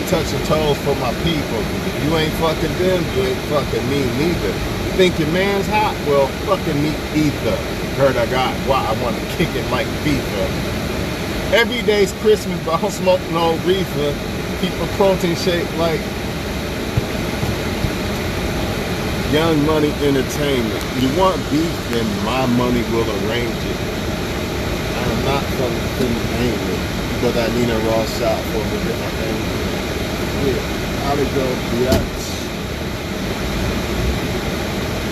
touching toes for my people. If you ain't fucking them, you ain't fucking me neither. You think your man's hot? Well, fucking me either. Heard I got why I want to kick it like FIFA. Every day's Christmas, but I don't smoke no reefer. Keep a protein shake like Young Money Entertainment. You want beef, then my money will arrange it. I am not gonna aim it, but I need a raw shot for me to get my aim. Yeah, I'll go biatch.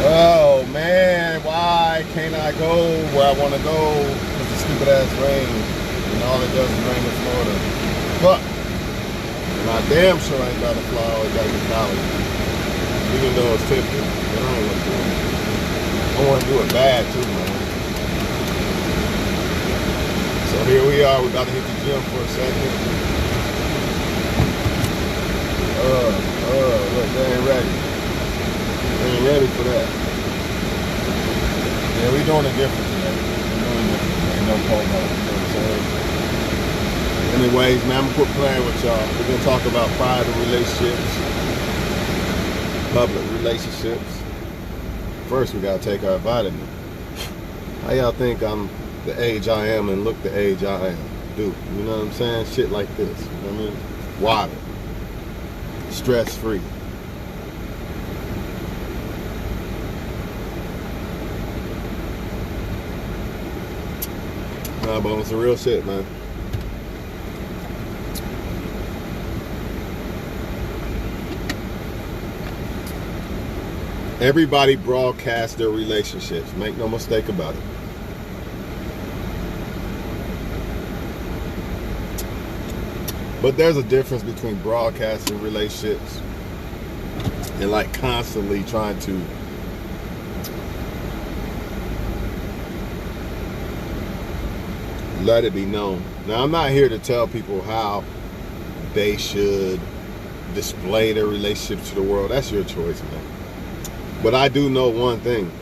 Oh man, why can't I go where I want to go with the stupid ass rain? And all it does is rain in Florida. Fuck. And I damn sure ain't got to fly all the way back to Cali. Even though it's 50, but I don't want to do it. I want to do it bad too, man. So here we are. We're about to hit the gym for a second. Look, they ain't ready. They ain't ready for that. Yeah, we doing it different today. Ain't no polo, you know what I'm saying? Anyways, man, I'm gonna quit playing with y'all. We're gonna talk about private relationships, public relationships. First, we gotta take our vitamin. How y'all think I'm the age I am and look the age I am? Do you know what I'm saying? Shit like this. You know what I mean? Water. Stress free. Nah, but it's some real shit, man. Everybody broadcasts their relationships. Make no mistake about it. But there's a difference between broadcasting relationships and like constantly trying to let it be known. Now, I'm not here to tell people how they should display their relationship to the world. That's your choice, man. But I do know one thing.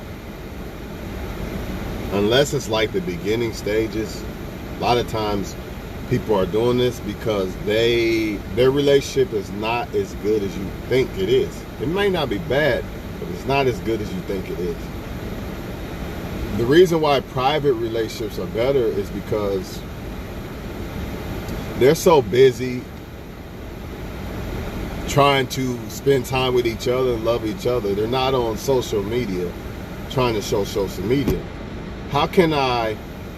Unless it's like the beginning stages, a lot of times people are doing this because their relationship is not as good as you think it is. It may not be bad, but it's not as good as you think it is. The reason why private relationships are better is because they're so busy trying to spend time with each other and love each other. They're not on social media trying to show social media. How can I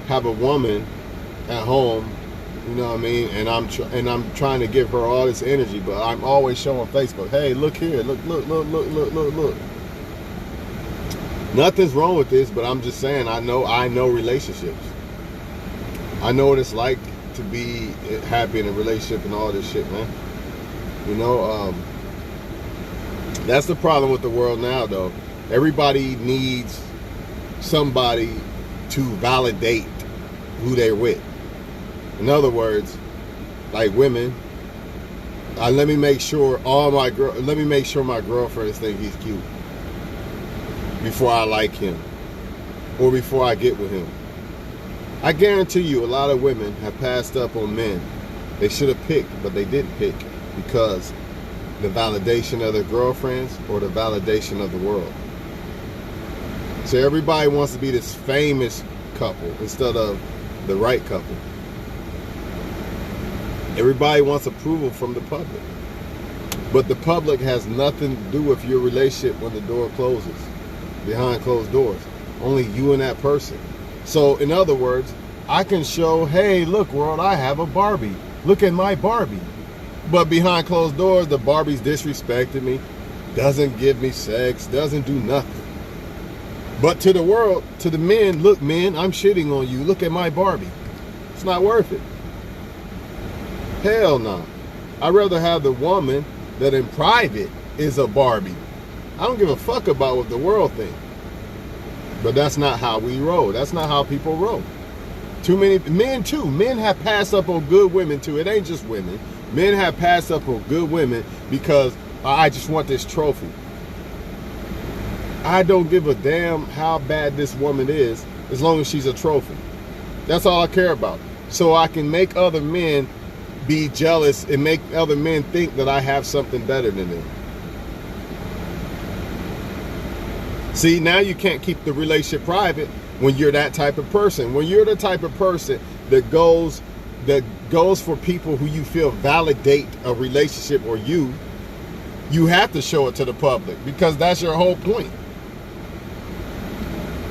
have a woman at home, you know what I mean, and I'm trying to give her all this energy, but I'm always showing Facebook, hey, look here, look. Nothing's wrong with this, but I'm just saying, I know relationships. I know what it's like to be happy in a relationship and all this shit, man. You know, that's the problem with the world now, though. Everybody needs somebody to validate who they're with. In other words, like women, let me make sure my girlfriends think he's cute before I like him or before I get with him. I guarantee you a lot of women have passed up on men they should have picked, but they didn't pick because the validation of their girlfriends or the validation of the world. So everybody wants to be this famous couple instead of the right couple. Everybody wants approval from the public. But the public has nothing to do with your relationship when the door closes, behind closed doors. Only you and that person. So in other words, I can show, hey, look world, I have a Barbie. Look at my Barbie. But behind closed doors, the Barbie's disrespected me, doesn't give me sex, doesn't do nothing. But to the world, to the men, look men, I'm shitting on you. Look at my Barbie. It's not worth it. Hell no. I'd rather have the woman that in private is a Barbie. I don't give a fuck about what the world thinks. But that's not how we roll. That's not how people roll. Too many men too. Men have passed up on good women too. It ain't just women. Men have passed up on good women because I just want this trophy. I don't give a damn how bad this woman is as long as she's a trophy. That's all I care about. So I can make other men be jealous and make other men think that I have something better than them. See, now you can't keep the relationship private when you're that type of person. When you're the type of person that goes for people who you feel validate a relationship or you have to show it to the public, because that's your whole point.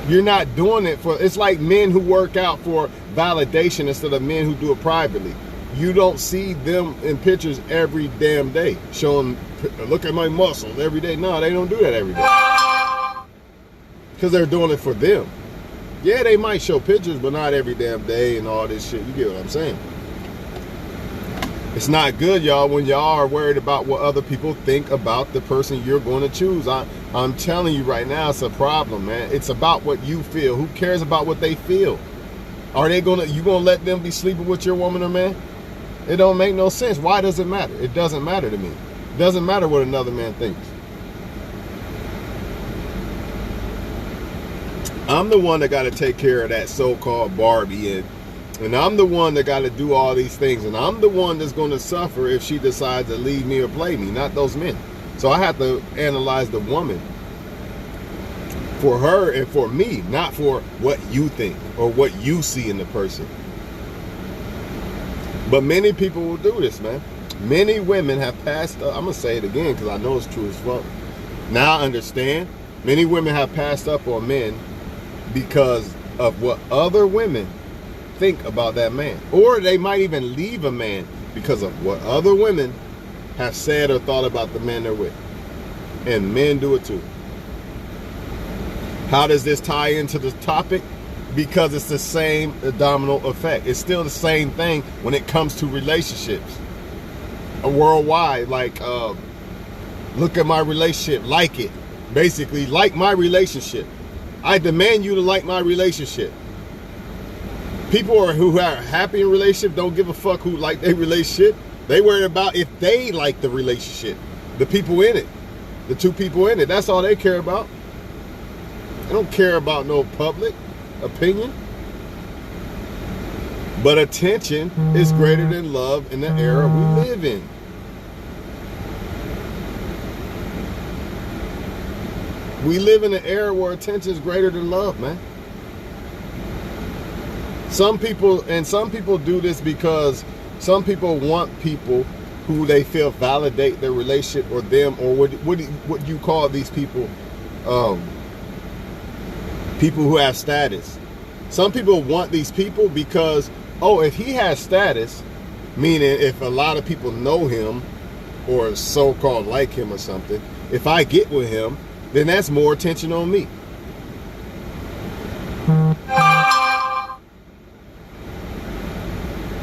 You're not doing it for, it's like men who work out for validation instead of men who do it privately. You don't see them in pictures every damn day showing, look at my muscles every day. No, they don't do that every day. Because they're doing it for them. Yeah, they might show pictures, but not every damn day and all this shit. You get what I'm saying? It's not good, y'all, when y'all are worried about what other people think about the person you're going to choose. I'm telling you right now, it's a problem, man. It's about what you feel. Who cares about what they feel? Are they you gonna let them be sleeping with your woman or man? It don't make no sense. Why does it matter? It doesn't matter to me. It doesn't matter what another man thinks. I'm the one that got to take care of that so-called Barbie, and I'm the one that got to do all these things, and I'm the one that's going to suffer if she decides to leave me or play me, not those men. So I have to analyze the woman for her and for me, not for what you think or what you see in the person. But many people will do this, man. Many women have passed up. I'm going to say it again because I know it's true as well. Now I understand. Many women have passed up on men because of what other women think about that man. Or they might even leave a man because of what other women have said or thought about the man they're with. And men do it too. How does this tie into the topic? Because it's the same domino effect. It's still the same thing when it comes to relationships. Worldwide, like, look at my relationship, like it. Basically, like my relationship. I demand you to like my relationship. People who are happy in a relationship don't give a fuck who like their relationship. They worry about if they like the relationship. The people in it. The two people in it. That's all they care about. They don't care about no public opinion. But attention is greater than love in the era we live in. We live in an era where attention is greater than love, man. Some people do this because some people want people who they feel validate their relationship or them, or what you call these people, people who have status. Some people want these people because, oh, if he has status, meaning if a lot of people know him or so-called like him or something, if I get with him, then that's more attention on me.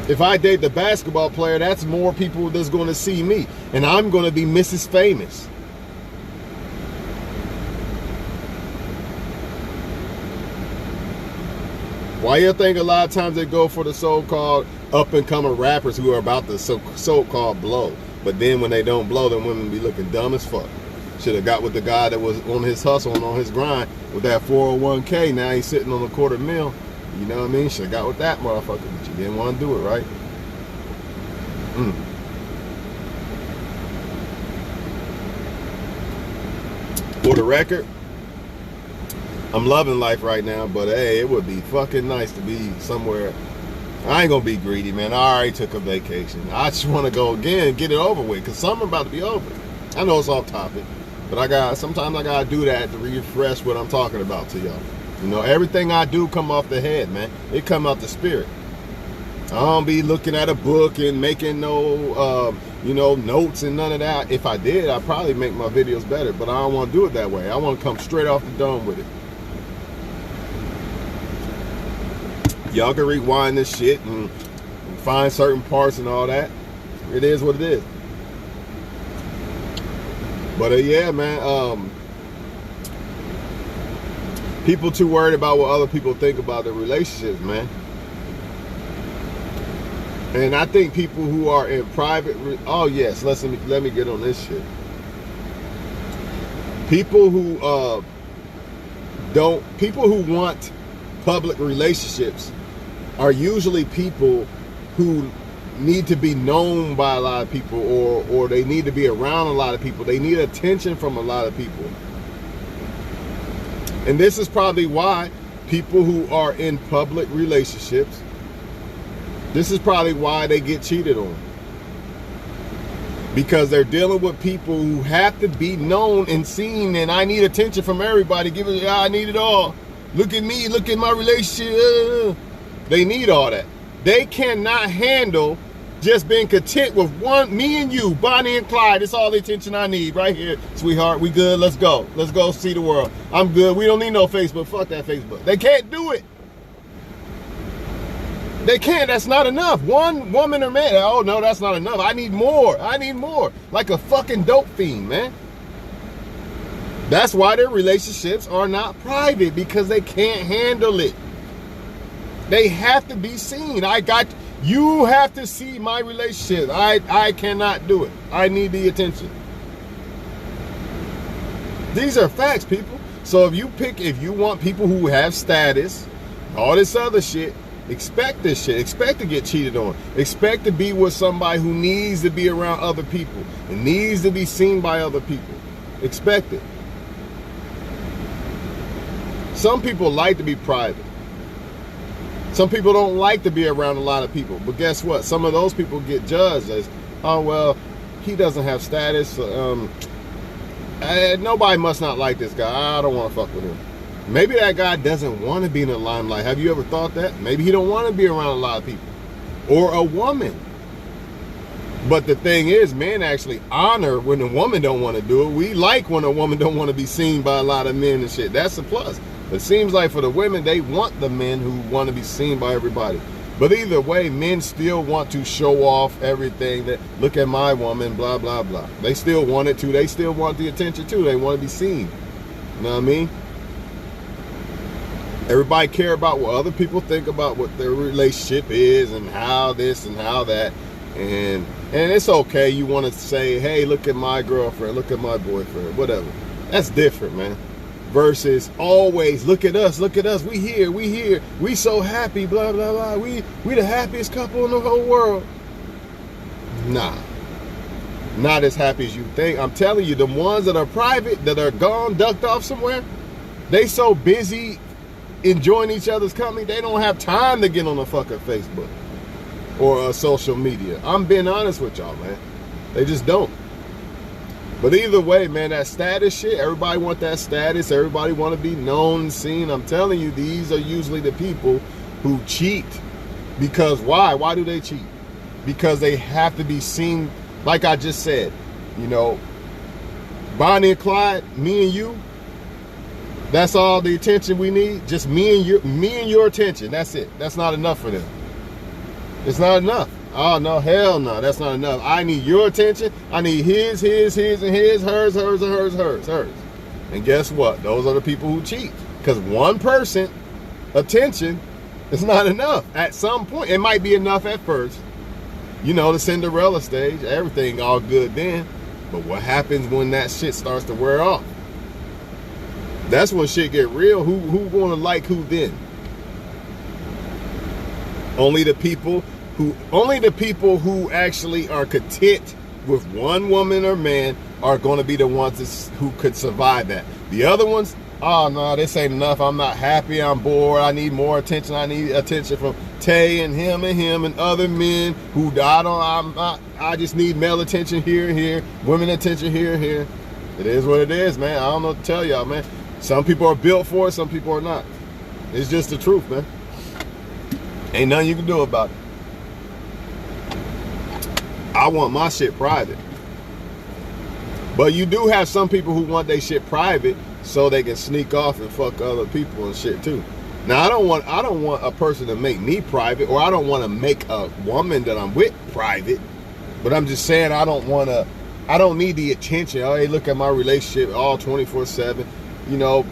If I date the basketball player, that's more people that's going to see me. And I'm going to be Mrs. Famous. Why you think a lot of times they go for the so-called up-and-coming rappers who are about to so-called blow? But then when they don't blow, then women be looking dumb as fuck. Should have got with the guy that was on his hustle and on his grind with that 401k. Now he's sitting on $250,000. You know what I mean? Should have got with that motherfucker, but you didn't want to do it, right? For the record, I'm loving life right now, but hey, it would be fucking nice to be somewhere. I ain't gonna be greedy, man. I already took a vacation. I just want to go again and get it over with, because something about to be over. I know it's off topic, but sometimes I gotta do that to refresh what I'm talking about to y'all. You know, everything I do come off the head, man. It come out the spirit. I don't be looking at a book and making no, notes and none of that. If I did, I'd probably make my videos better, but I don't want to do it that way. I want to come straight off the dome with it. Y'all can rewind this shit and find certain parts and all that. It is what it is. But yeah, man, people too worried about what other people think about their relationships, man. And I think people who are in private, oh yes, let me get on this shit. People who want public relationships are usually people who need to be known by a lot of people, or they need to be around a lot of people. They need attention from a lot of people. And this is probably why people who are in public relationships, this is probably why they get cheated on. Because they're dealing with people who have to be known and seen, and I need attention from everybody. Give it, I need it all. Look at me, look at my relationship. They need all that. They cannot handle just being content with me and you, Bonnie and Clyde. It's all the attention I need right here, sweetheart. We good, let's go. Let's go see the world. I'm good, we don't need no Facebook. Fuck that Facebook. They can't do it. They can't, that's not enough. One woman or man, oh no, that's not enough. I need more, I need more. Like a fucking dope fiend, man. That's why their relationships are not private, because they can't handle it. They have to be seen. You have to see my relationship. I cannot do it. I need the attention. These are facts, people. So if you want people who have status, all this other shit, expect this shit. Expect to get cheated on. Expect to be with somebody who needs to be around other people and needs to be seen by other people. Expect it. Some people like to be private. Some people don't like to be around a lot of people. But guess what? Some of those people get judged as, oh, well, he doesn't have status. Nobody must not like this guy. I don't want to fuck with him. Maybe that guy doesn't want to be in the limelight. Have you ever thought that? Maybe he don't want to be around a lot of people. Or a woman. But the thing is, men actually honor when a woman don't want to do it. We like when a woman don't want to be seen by a lot of men and shit. That's a plus. But it seems like for the women, they want the men who want to be seen by everybody. But either way, men still want to show off everything. That look at my woman, blah, blah, blah. They still want it too. They still want the attention too. They want to be seen. You know what I mean? Everybody care about what other people think about what their relationship is and how this and how that. And it's okay. You want to say, hey, look at my girlfriend, look at my boyfriend, whatever. That's different, man. Versus always, look at us, we here, we so happy, blah, blah, blah. We the happiest couple in the whole world. Nah. Not as happy as you think. I'm telling you, the ones that are private, that are gone, ducked off somewhere, they so busy enjoying each other's company, they don't have time to get on a fucking Facebook or social media. I'm being honest with y'all, man. They just don't. But either way, man, that status shit, everybody want that status. Everybody want to be known and seen. I'm telling you, these are usually the people who cheat. Because why? Why do they cheat? Because they have to be seen, like I just said. You know, Bonnie and Clyde, me and you, that's all the attention we need. Just me and your attention. That's it. That's not enough for them. It's not enough. Oh, no, hell no, that's not enough. I need your attention. I need his, and his, hers. And guess what? Those are the people who cheat. Because one person, attention, is not enough. At some point, it might be enough at first. You know, the Cinderella stage, everything all good then. But what happens when that shit starts to wear off? That's when shit get real. Who gonna like who then? Only the people who actually are content with one woman or man are going to be the ones who could survive that. The other ones, oh no, this ain't enough. I'm not happy. I'm bored. I need more attention. I need attention from Tay and him and other men who I just need male attention here and here, women attention here and here. It is what it is, man. I don't know what to tell y'all, man. Some people are built for it. Some people are not. It's just the truth, man. Ain't nothing you can do about it. I want my shit private. But you do have some people who want their shit private so they can sneak off and fuck other people and shit too. Now I don't want a person to make me private, or I don't want to make a woman that I'm with private. But I'm just saying I don't need the attention. Oh, hey, look at my relationship all 24/7. You know,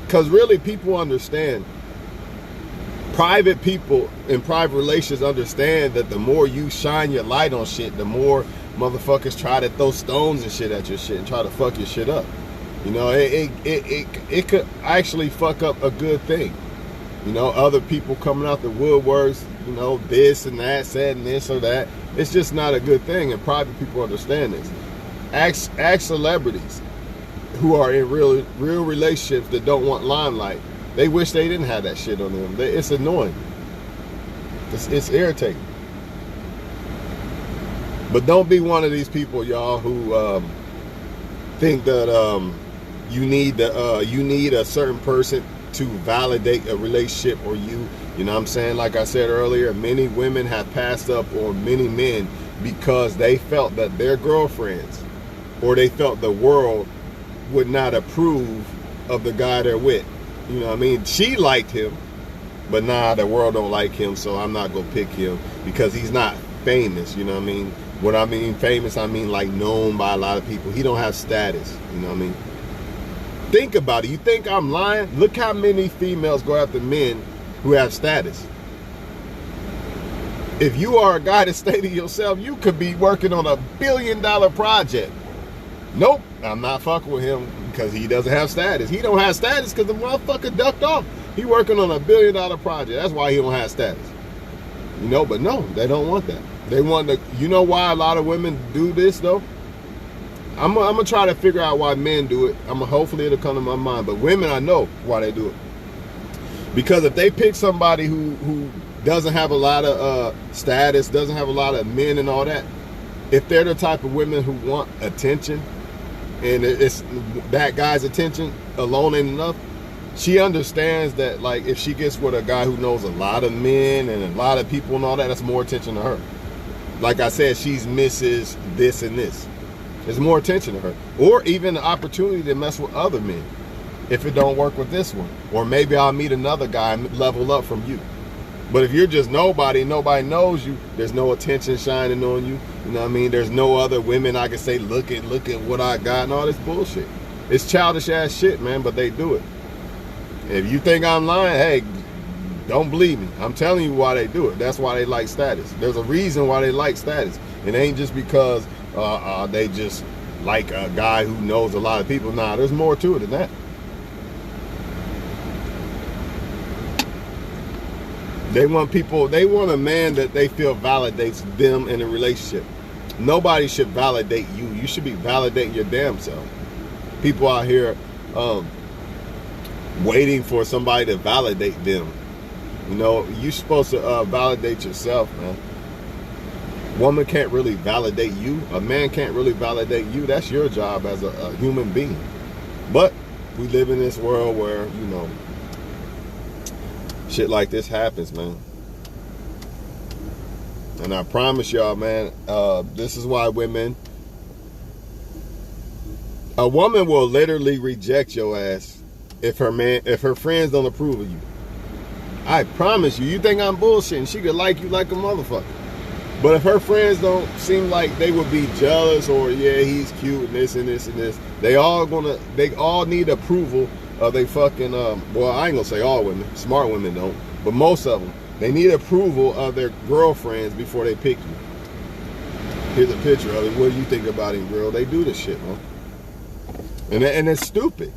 because really people understand. Private people in private relations understand that the more you shine your light on shit, the more motherfuckers try to throw stones and shit at your shit and try to fuck your shit up. You know, it could actually fuck up a good thing. You know, other people coming out the woodworks, you know, this and that, saying this or that. It's just not a good thing, and private people understand this. Ask celebrities who are in real relationships that don't want limelight. They wish they didn't have that shit on them. It's annoying. It's irritating. But don't be one of these people, y'all, who think that you need a certain person to validate a relationship or you. You know what I'm saying? Like I said earlier, many women have passed up on many men because they felt that their girlfriends or they felt the world would not approve of the guy they're with. You know what I mean? She liked him, but nah, the world don't like him, so I'm not gonna pick him because he's not famous. You know what I mean? When I mean famous, I mean like known by a lot of people. He don't have status. You know what I mean? Think about it. You think I'm lying? Look how many females go after men who have status. If you are a guy that stay to yourself, you could be working on $1 billion project. Nope, I'm not fucking with him because he doesn't have status. He don't have status because the motherfucker ducked off. He working on $1 billion project. That's why he don't have status. You know, but no, they don't want that. They want to. You know why a lot of women do this though? I'm gonna try to figure out why men do it. Hopefully it'll come to my mind. But women, I know why they do it. Because if they pick somebody who doesn't have a lot of status, doesn't have a lot of men and all that, if they're the type of women who want attention, and it's that guy's attention alone ain't enough, she understands that, like, if she gets with a guy who knows a lot of men and a lot of people and all that, that's more attention to her. Like I said, she's misses this and this. There's more attention to her. Or even the opportunity to mess with other men if it don't work with this one. Or maybe I'll meet another guy and level up from you. But if you're just nobody knows you, there's no attention shining on you. You know what I mean? There's no other women I can say, look at what I got and all this bullshit. It's childish ass shit, man, but they do it. If you think I'm lying, hey, don't believe me. I'm telling you why they do it. That's why they like status. There's a reason why they like status. It ain't just because they just like a guy who knows a lot of people. Nah, there's more to it than that. They want a man that they feel validates them in a relationship. Nobody should validate you. You should be validating your damn self. People out here waiting for somebody to validate them. You know, you're supposed to validate yourself, man. Woman can't really validate you. A man can't really validate you. That's your job as a human being. But we live in this world where, you know, shit like this happens, man. And I promise y'all, man, this is why a woman will literally reject your ass if her friends don't approve of you. I promise you. You think I'm bullshitting? She could like you like a motherfucker. But if her friends don't seem like they would be jealous or, yeah, he's cute and this and this and this, they all need approval of they fucking, well, I ain't gonna say all women, smart women don't, but most of them, they need approval of their girlfriends before they pick you. Here's a picture of it. What do you think about him, girl? They do this shit, man. And it's stupid.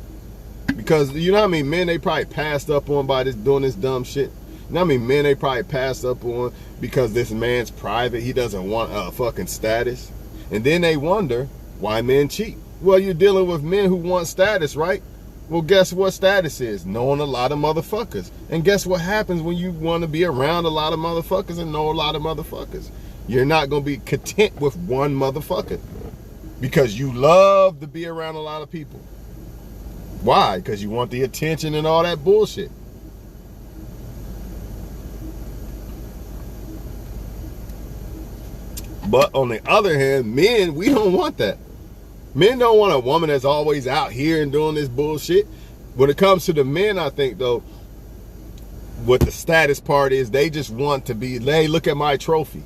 Because, you know how many men they probably passed up on by doing this dumb shit? You know how many men they probably passed up on because this man's private, he doesn't want a fucking status? And then they wonder why men cheat. Well, you're dealing with men who want status, right? Well, guess what status is? Knowing a lot of motherfuckers. And guess what happens when you want to be around a lot of motherfuckers and know a lot of motherfuckers? You're not going to be content with one motherfucker. Because you love to be around a lot of people. Why? Because you want the attention and all that bullshit. But on the other hand, men, we don't want that. Men don't want a woman that's always out here and doing this bullshit. When it comes to the men, I think, though, what the status part is, they just want to be, hey, look at my trophy.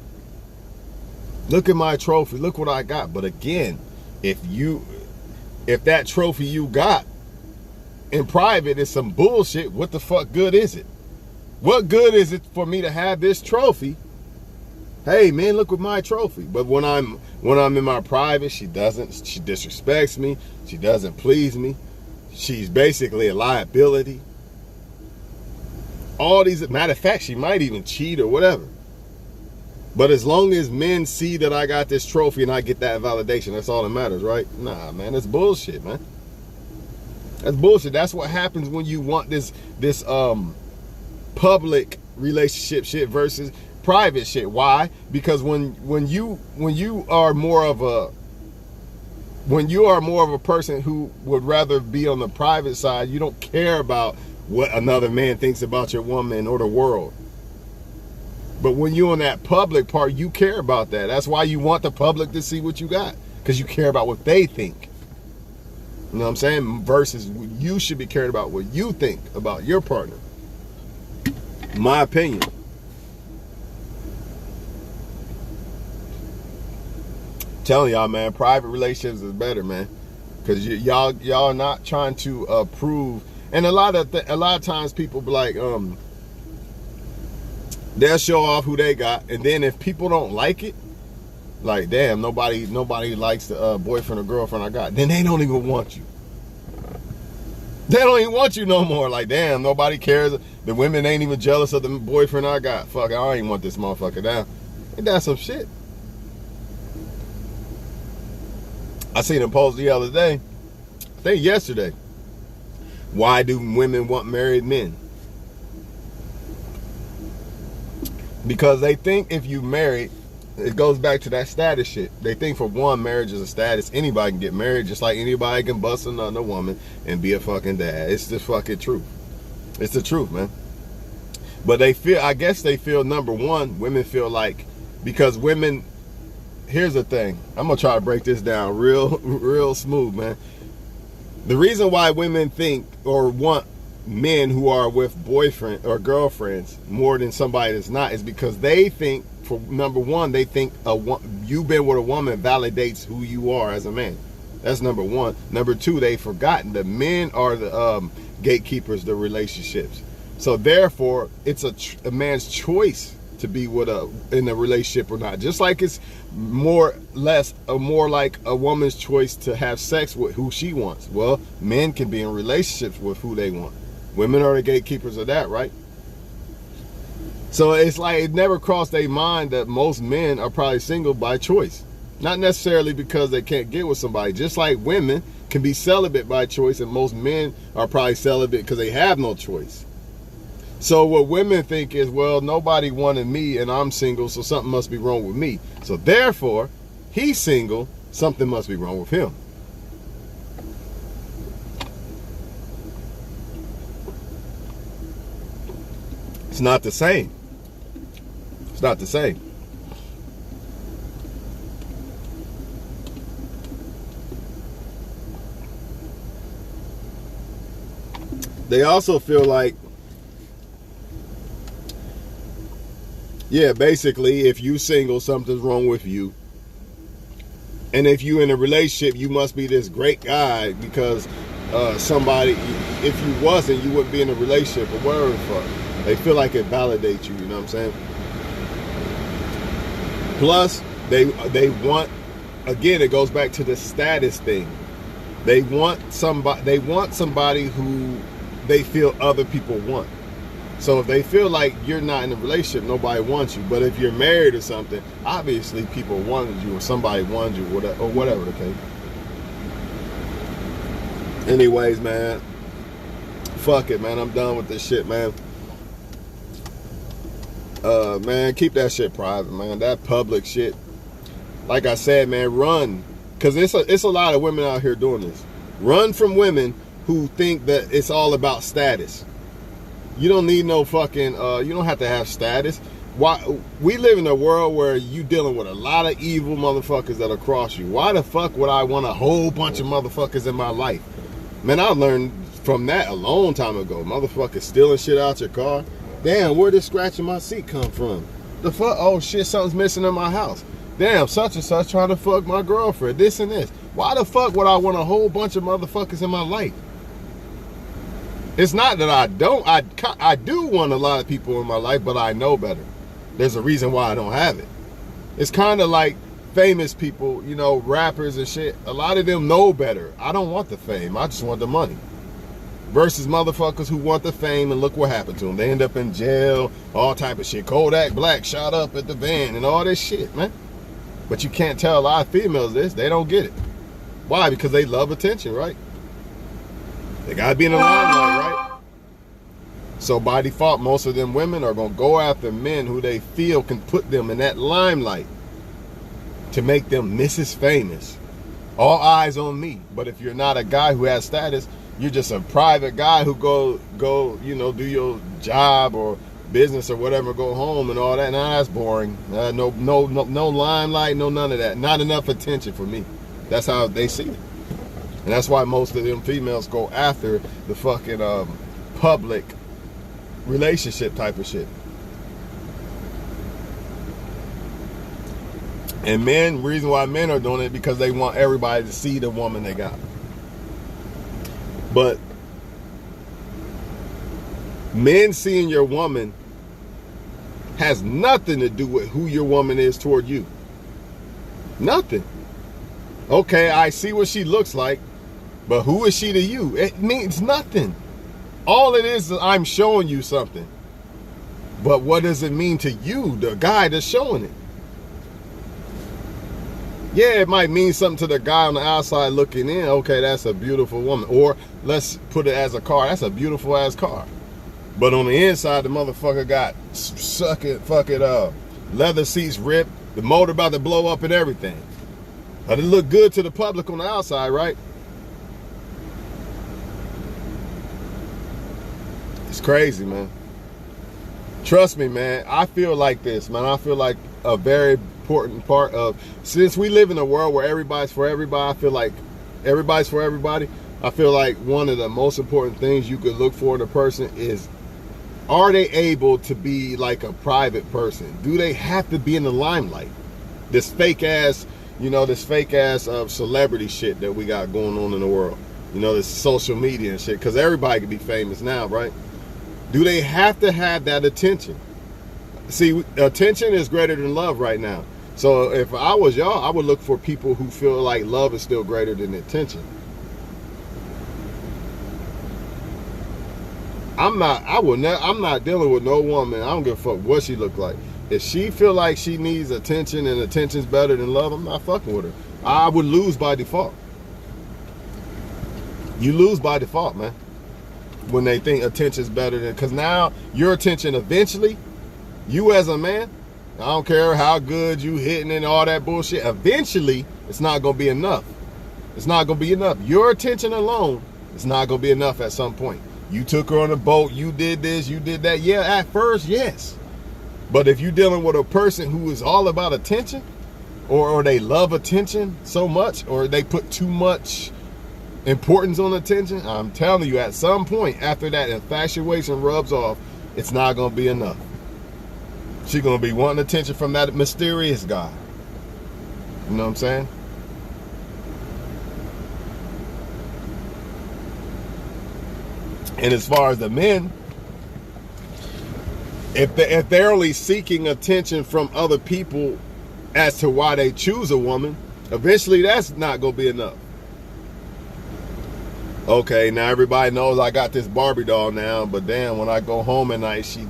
Look at my trophy. Look what I got. But again, if that trophy you got in private is some bullshit, what the fuck good is it? What good is it for me to have this trophy? Hey man, look at my trophy. But when I'm in my private, she disrespects me. She doesn't please me. She's basically a liability. all these, matter of fact, she might even cheat or whatever. But as long as men see that I got this trophy and I get that validation, that's all that matters, right? Nah, man, that's bullshit, man. That's bullshit. That's what happens when you want this public relationship shit versus private shit. Why? Because when you are more of a person who would rather be on the private side, you don't care about what another man thinks about your woman or the world. But when you're on that public part, you care about that. That's why you want the public to see what you got, because you care about what they think. You know what I'm saying? Versus you should be caring about what you think about your partner. My opinion. Telling y'all, man, private relationships is better, man, because y'all are not trying to prove. And a lot of times people be like, they'll show off who they got, and then if people don't like it, like, damn, nobody likes the boyfriend or girlfriend I got, then they don't even want you. They don't even want you no more. Like, damn, nobody cares. The women ain't even jealous of the boyfriend I got. Fuck, I don't even want this motherfucker down. Ain't that some shit? I seen a post the other day, I think yesterday. Why do women want married men? Because they think if you married, it goes back to that status shit. They think, for one, marriage is a status. Anybody can get married, just like anybody can bust another woman and be a fucking dad. It's the fucking truth. It's the truth, man. But I guess they feel, number one, women feel like, because women, here's the thing. I'm going to try to break this down real smooth, man. The reason why women think or want men who are with boyfriend or girlfriends more than somebody that's not is because they think, for number one, they think you've been with a woman validates who you are as a man. That's number one. Number two, they've forgotten that men are the gatekeepers of relationships. So therefore, it's a man's choice to be in a relationship or not. Just like it's more like a woman's choice to have sex with who she wants. Well, men can be in relationships with who they want. Women are the gatekeepers of that, right? So it's like it never crossed their mind that most men are probably single by choice. Not necessarily because they can't get with somebody. Just like women can be celibate by choice, and most men are probably celibate because they have no choice. So what women think is, well, nobody wanted me and I'm single, so something must be wrong with me. So therefore, he's single, something must be wrong with him. It's not the same. It's not the same. They also feel like, yeah, basically, if you single, something's wrong with you. And if you in a relationship, you must be this great guy because somebody, if you wasn't, you wouldn't be in a relationship or whatever the fuck. They feel like it validates you, you know what I'm saying? Plus, they want, again, it goes back to the status thing. They want somebody who they feel other people want. So if they feel like you're not in a relationship, nobody wants you. But if you're married or something, obviously people wanted you or somebody wanted you or whatever the case. Anyways, man, fuck it, man. I'm done with this shit, man. Man, keep that shit private, man. That public shit. Like I said, man, run. Because it's a lot of women out here doing this. Run from women who think that it's all about status. You don't need no fucking, you don't have to have status. Why? We live in a world where you dealing with a lot of evil motherfuckers that'll cross you. Why the fuck would I want a whole bunch of motherfuckers in my life? Man, I learned from that a long time ago. Motherfuckers stealing shit out your car. Damn, where did scratch in my seat come from? The fuck? Oh shit, something's missing in my house. Damn, such and such trying to fuck my girlfriend. This and this. Why the fuck would I want a whole bunch of motherfuckers in my life? It's not that I don't. I do want a lot of people in my life, but I know better. There's a reason why I don't have it. It's kind of like famous people, you know, rappers and shit. A lot of them know better. I don't want the fame. I just want the money. versus motherfuckers who want the fame, and look what happened to them. They end up in jail, all type of shit. Kodak Black shot up at the van and all this shit, man. But you can't tell a lot of females this. They don't get it. Why? Because they love attention, right? They gotta be in the limelight, right? So by default, most of them women are gonna go after men who they feel can put them in that limelight to make them Mrs. Famous. All eyes on me. But if you're not a guy who has status, you're just a private guy who go, you know, do your job or business or whatever, go home and all that. Nah, that's boring. No limelight, no none of that. Not enough attention for me. That's how they see it. And that's why most of them females go after the fucking public relationship type of shit. And men, reason why men are doing it, because they want everybody to see the woman they got. But men seeing your woman has nothing to do with who your woman is toward you. Nothing. Okay, I see what she looks like, but who is she to you? It means nothing. All it is I'm showing you something. But what does it mean to you, the guy that's showing it? Yeah, it might mean something to the guy on the outside looking in. Okay, that's a beautiful woman. Or let's put it as a car. That's a beautiful ass car. But on the inside, the motherfucker got leather seats ripped, the motor about to blow up and everything. But it look good to the public on the outside, right? It's crazy, man. Trust me, man. I feel like this, man. I feel like a very important part of, since we live in a world where everybody's for everybody, I feel like everybody's for everybody. I feel like one of the most important things you could look for in a person is, are they able to be like a private person? Do they have to be in the limelight? This fake ass, you know, celebrity shit that we got going on in the world. You know, this social media and shit, because everybody can be famous now, right? Do they have to have that attention? See, attention is greater than love right now. So if I was y'all, I would look for people who feel like love is still greater than attention. I'm not dealing with no woman. I don't give a fuck what she look like. If she feel like she needs attention and attention's better than love, I'm not fucking with her. I would lose by default. You lose by default, man. When they think attention's better than, because now your attention eventually, you as a man, I don't care how good you hitting and all that bullshit, eventually it's not gonna be enough. It's not gonna be enough. Your attention alone is not gonna be enough at some point. You took her on a boat, you did this, you did that. Yeah, at first, yes. But if you're dealing with a person who is all about attention, or they love attention so much, or they put too much importance on attention, I'm telling you, at some point after that infatuation rubs off, it's not gonna be enough. She's gonna be wanting attention from that mysterious guy. You know what I'm saying? And as far as the men, if they're only seeking attention from other people as to why they choose a woman, eventually that's not gonna be enough. Okay, now everybody knows I got this Barbie doll now, but damn, when I go home at night, she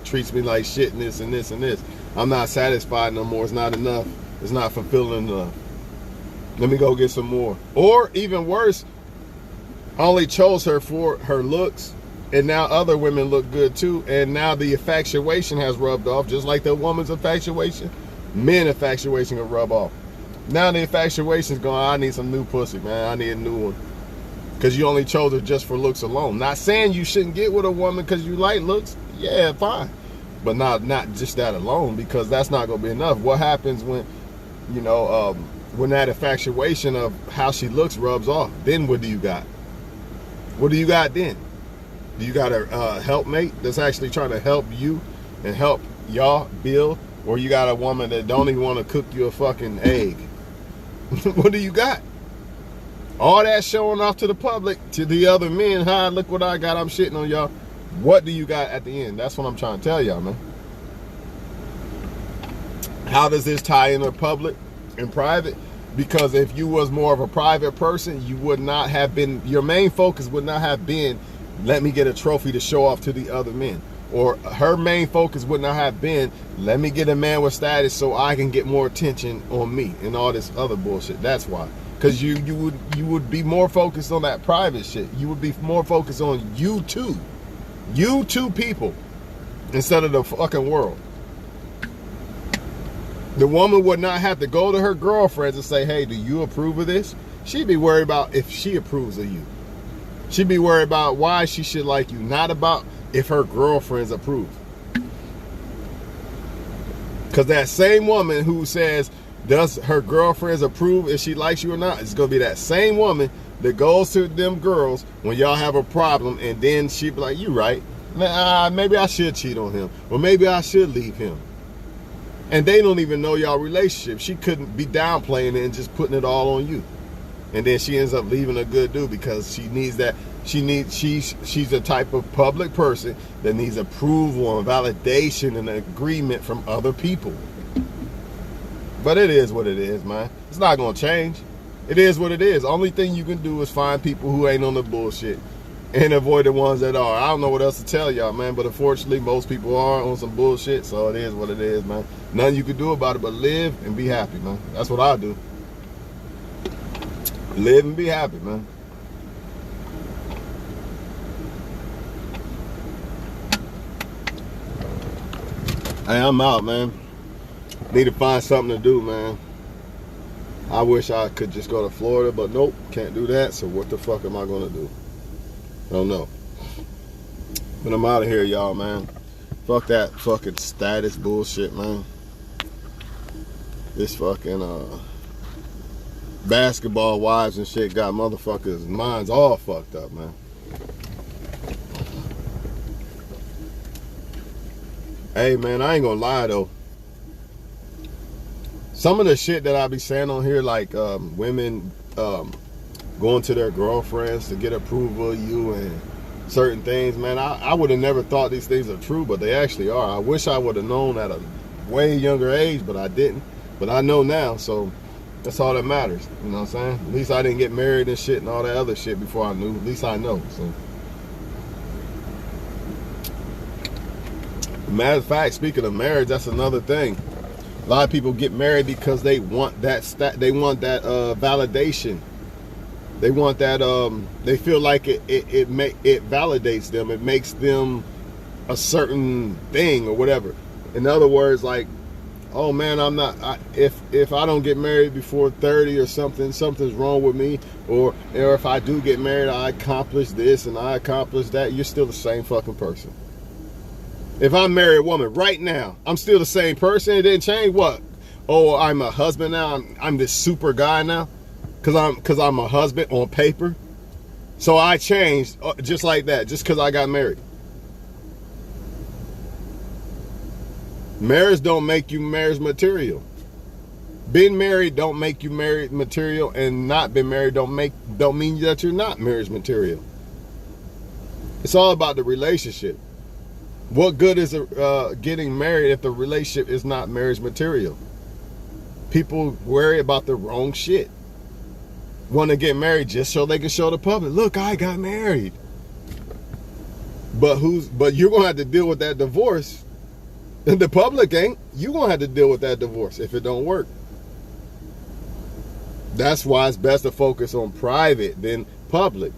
treats me like shit and this and this and this. I'm not satisfied no more. It's not enough. It's not fulfilling enough. Let me go get some more. Or even worse, I only chose her for her looks, and now other women look good too, and now the infatuation has rubbed off, just like the woman's infatuation. Men infatuation can rub off. Now the infatuation's gone. I need some new pussy, man. I need a new one. Because you only chose her just for looks alone. Not saying you shouldn't get with a woman because you like looks. Yeah, fine. But not just that alone, because that's not going to be enough. What happens when, you know, when that infatuation of how she looks rubs off? Then what do you got? What do you got then? Do you got a helpmate that's actually trying to help you and help y'all build? Or you got a woman that don't even want to cook you a fucking egg? What do you got? All that showing off to the public, to the other men, hi, look what I got, I'm shitting on y'all. What do you got at the end? That's what I'm trying to tell y'all, man. How does this tie in with public and private? Because if you was more of a private person, you would not have been, your main focus would not have been, let me get a trophy to show off to the other men. Or her main focus would not have been, let me get a man with status so I can get more attention on me and all this other bullshit. That's why. Because you would be more focused on that private shit. You would be more focused on you two people, instead of the fucking world. The woman would not have to go to her girlfriends and say, hey, do you approve of this? She'd be worried about if she approves of you. She'd be worried about why she should like you, not about if her girlfriends approve. Because that same woman who says, does her girlfriends approve if she likes you or not, it's going to be that same woman that goes to them girls when y'all have a problem, and then she'd be like, you right, maybe I should cheat on him, or maybe I should leave him. And they don't even know y'all relationship. She couldn't be downplaying it and just putting it all on you. And then she ends up leaving a good dude because she needs that. She's the type of public person that needs approval and validation and agreement from other people. But it is what it is, man. It's not gonna change. It is what it is. Only thing you can do is find people who ain't on the bullshit and avoid the ones that are. I don't know what else to tell y'all, man, but unfortunately most people are on some bullshit, so it is what it is, man. Nothing you can do about it but live and be happy, man. That's what I do. Live and be happy, man. Hey, I'm out, man. Need to find something to do, man. I wish I could just go to Florida, but nope, can't do that. So what the fuck am I gonna do? I don't know. But I'm out of here, y'all, man. Fuck that fucking status bullshit, man. This fucking basketball wives and shit got motherfuckers' minds all fucked up, man. Hey, man, I ain't gonna lie, though. Some of the shit that I be saying on here, like women going to their girlfriends to get approval of you and certain things, man, I would have never thought these things are true, but they actually are. I wish I would have known at a way younger age, but I didn't. But I know now, so that's all that matters. You know what I'm saying? At least I didn't get married and shit and all that other shit before I knew. At least I know. So, matter of fact, speaking of marriage, that's another thing. A lot of people get married because they want that validation. They want that. They feel like it validates them. It makes them a certain thing or whatever. In other words, like, oh man, if I don't get married before 30 or something's wrong with me. Or if I do get married, I accomplish this and I accomplish that. You're still the same fucking person. If I marry a woman right now, I'm still the same person. It didn't change. What? Oh, I'm a husband now. I'm this super guy now, cause I'm a husband on paper. So I changed just like that, just cause I got married. Marriage don't make you marriage material. Being married don't make you marriage material, and not being married don't mean that you're not marriage material. It's all about the relationship. What good is getting married if the relationship is not marriage material? People worry about the wrong shit. Want to get married just so they can show the public, look, I got married. But you're gonna have to deal with that divorce. And the public ain't. You're gonna have to deal with that divorce if it don't work. That's why it's best to focus on private than public.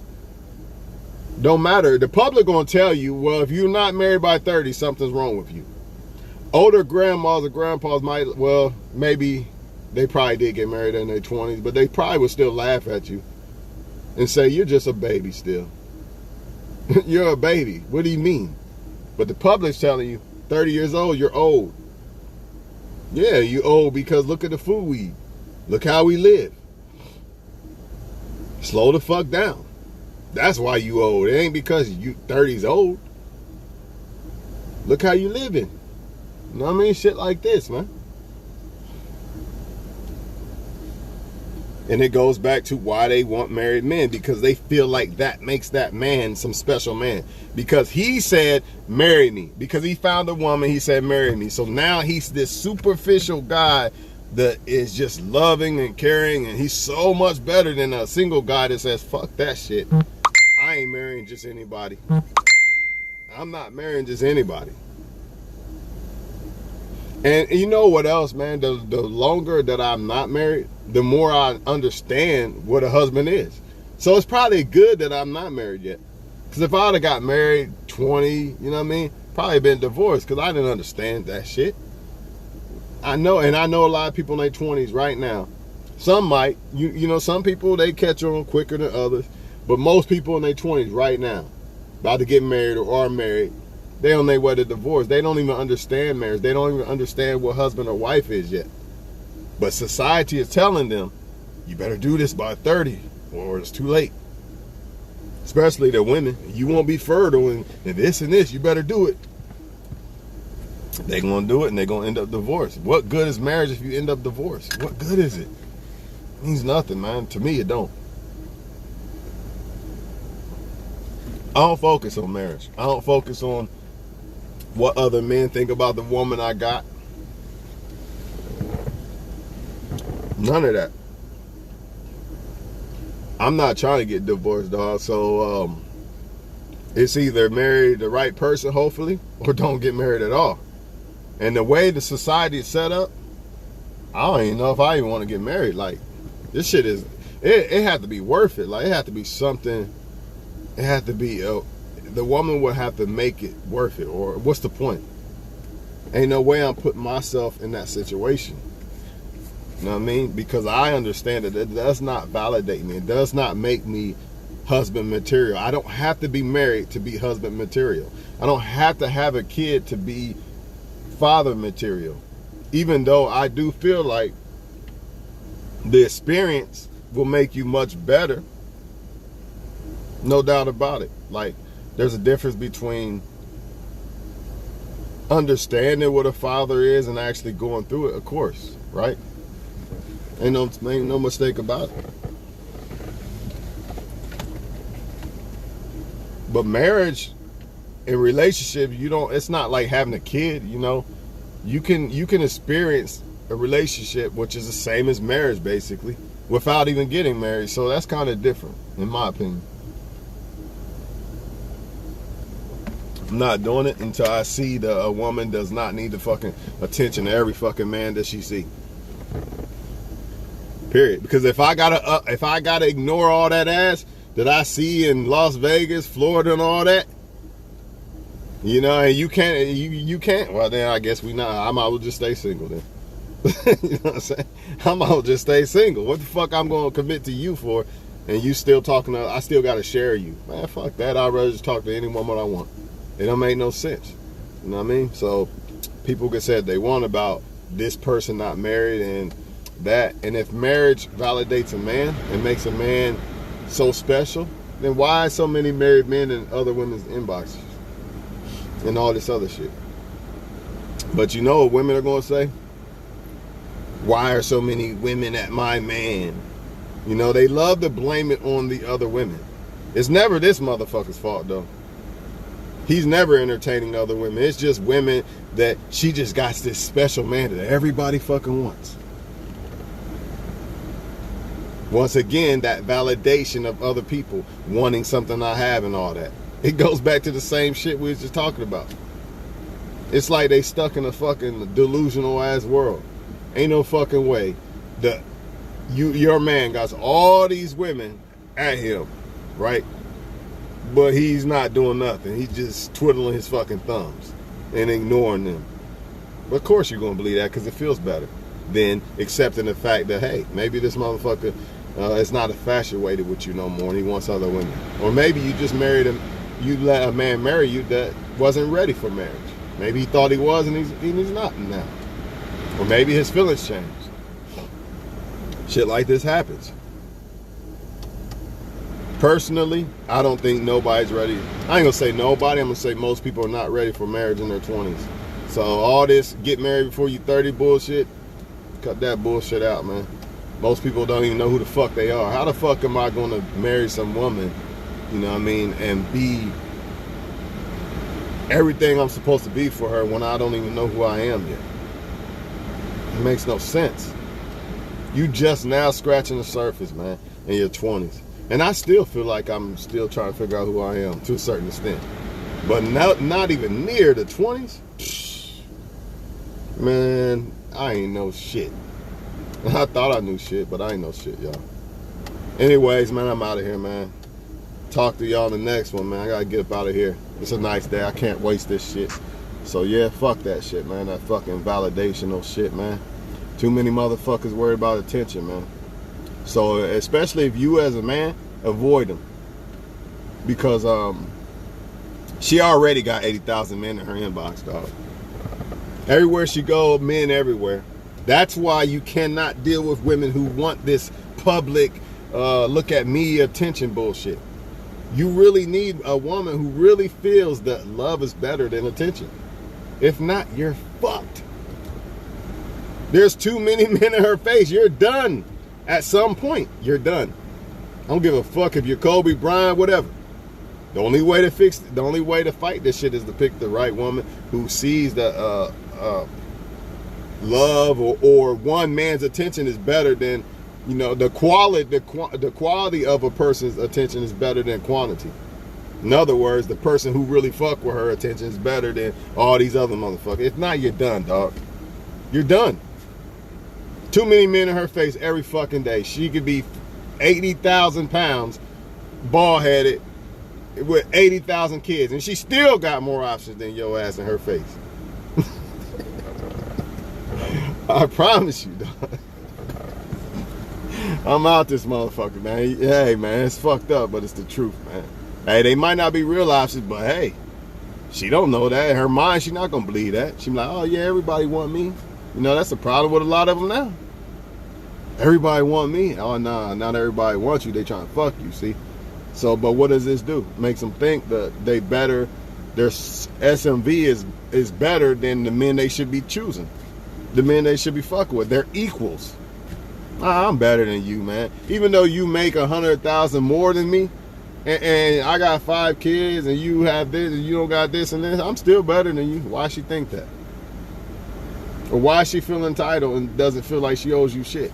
Don't matter. The public gonna tell you, well, if you're not married by 30, something's wrong with you. Older grandmas or grandpas might, well, maybe they probably did get married in their 20s, but they probably would still laugh at you and say, you're just a baby still. You're a baby. What do you mean? But the public's telling you, 30 years old, you're old. Yeah, you old because look at the food we eat. Look how we live. Slow the fuck down. That's why you old. It ain't because you 30's old. Look how you living. You know what I mean? Shit like this, man. And it goes back to why they want married men, because they feel like that makes that man some special man. Because he said, marry me. Because he found a woman, he said, marry me. So now he's this superficial guy that is just loving and caring, and he's so much better than a single guy that says, fuck that shit. I ain't marrying just anybody. I'm not marrying just anybody. And you know what else, man? The longer that I'm not married, the more I understand what a husband is. So it's probably good that I'm not married yet. Because if I would have got married 20, you know what I mean? Probably been divorced because I didn't understand that shit. I know a lot of people in their 20s right now. Some might, you know, some people, they catch on quicker than others. But most people in their 20s right now, about to get married or are married, they on their way to divorce. They don't even understand marriage. They don't even understand what husband or wife is yet. But society is telling them, you better do this by 30 or it's too late. Especially the women. You won't be fertile and this and this. You better do it. They're going to do it and they're going to end up divorced. What good is marriage if you end up divorced? What good is it? It means nothing, man. To me, it don't. I don't focus on marriage. I don't focus on what other men think about the woman I got. None of that. I'm not trying to get divorced, dog. So it's either marry the right person, hopefully, or don't get married at all. And the way the society is set up, I don't even know if I even want to get married. Like, this shit is, it had to be worth it. Like, it had to be something. It had to be, the woman would have to make it worth it. Or what's the point? Ain't no way I'm putting myself in that situation. You know what I mean? Because I understand that it does not validate me. It does not make me husband material. I don't have to be married to be husband material. I don't have to have a kid to be father material. Even though I do feel like the experience will make you much better. No doubt about it. Like, there's a difference between understanding what a father is and actually going through it, of course, right? Ain't no mistake about it. But marriage and relationship, it's not like having a kid, you know. You can experience a relationship which is the same as marriage basically without even getting married. So that's kind of different in my opinion. I'm not doing it until I see a woman does not need the fucking attention of every fucking man that she see. Period. Because if I gotta ignore all that ass that I see in Las Vegas, Florida, and all that, you know, and you can't. Well, then I guess I might as well just stay single then. You know what I'm saying? I might as well just stay single. What the fuck I'm gonna commit to you for, and you still talking to? I still gotta share you, man. Fuck that. I'd rather just talk to any woman I want. It don't make no sense. You know what I mean? So people can say what they want about this person not married and that. And if marriage validates a man and makes a man so special, then why so many married men in other women's inboxes and all this other shit? But you know what women are going to say? Why are so many women at my man? You know, they love to blame it on the other women. It's never this motherfucker's fault, though. He's never entertaining other women. It's just women that she just got this special man that everybody fucking wants. Once again, that validation of other people wanting something I have and all that. It goes back to the same shit we was just talking about. It's like they stuck in a fucking delusional ass world. Ain't no fucking way that your man got all these women at him, right? But he's not doing nothing. He's just twiddling his fucking thumbs and ignoring them. But of course you're going to believe that because it feels better than accepting the fact that, hey, maybe this motherfucker is not infatuated with you no more and he wants other women. Or maybe you just married him, you let a man marry you that wasn't ready for marriage. Maybe he thought he was and he's not now. Or maybe his feelings changed. Shit like this happens. Personally, I don't think nobody's ready. I ain't gonna say nobody, I'm gonna say most people are not ready for marriage in their 20s. So all this get married before you 30 bullshit, cut that bullshit out, man. Most people don't even know who the fuck they are. How the fuck am I gonna marry some woman, you know what I mean, and be everything I'm supposed to be for her when I don't even know who I am yet? It makes no sense. You just now scratching the surface, man, in your 20s. And I still feel like I'm still trying to figure out who I am to a certain extent. But not even near the 20s. Man, I ain't know shit. I thought I knew shit, but I ain't know shit, y'all. Anyways, man, I'm out of here, man. Talk to y'all in the next one, man. I gotta get up out of here. It's a nice day. I can't waste this shit. So yeah, fuck that shit, man. That fucking validational shit, man. Too many motherfuckers worried about attention, man. So especially if you as a man, avoid them. Because she already got 80,000 men in her inbox, dog. Everywhere she go, men everywhere. That's why you cannot deal with women who want this public, look at me attention bullshit. You really need a woman who really feels that love is better than attention. If not, you're fucked. There's too many men in her face. You're done. At some point, you're done. I don't give a fuck if you're Kobe Bryant, whatever. The only way to fight this shit is to pick the right woman who sees that love or one man's attention is better than, you know, the quality of a person's attention is better than quantity. In other words, the person who really fuck with her attention is better than all these other motherfuckers. If not, you're done, dog. You're done. Too many men in her face every fucking day. She could be 80,000 pounds, bald-headed, with 80,000 kids, and she still got more options than your ass in her face. I promise you, dog. I'm out this motherfucker, man. Hey, man, it's fucked up, but it's the truth, man. Hey, they might not be real options, but hey, she don't know that. In her mind, she's not gonna believe that. She be like, oh yeah, everybody want me. You know, that's the problem with a lot of them now. Everybody want me. Oh, nah, not everybody wants you. They trying to fuck you, see? So, but what does this do? Makes them think that they better, their SMV is better than the men they should be choosing. The men they should be fucking with. They're equals. I'm better than you, man. Even though you make 100,000 more than me, and I got 5 kids, and you have this, and you don't got this and this, I'm still better than you. Why she think that? Or why she feel entitled and doesn't feel like she owes you shit?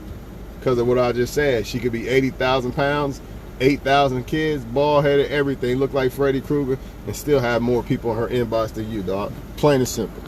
Because of what I just said. She could be 80,000 pounds, 8,000 kids, bald-headed, everything, look like Freddy Krueger, and still have more people in her inbox than you, dog. Plain and simple.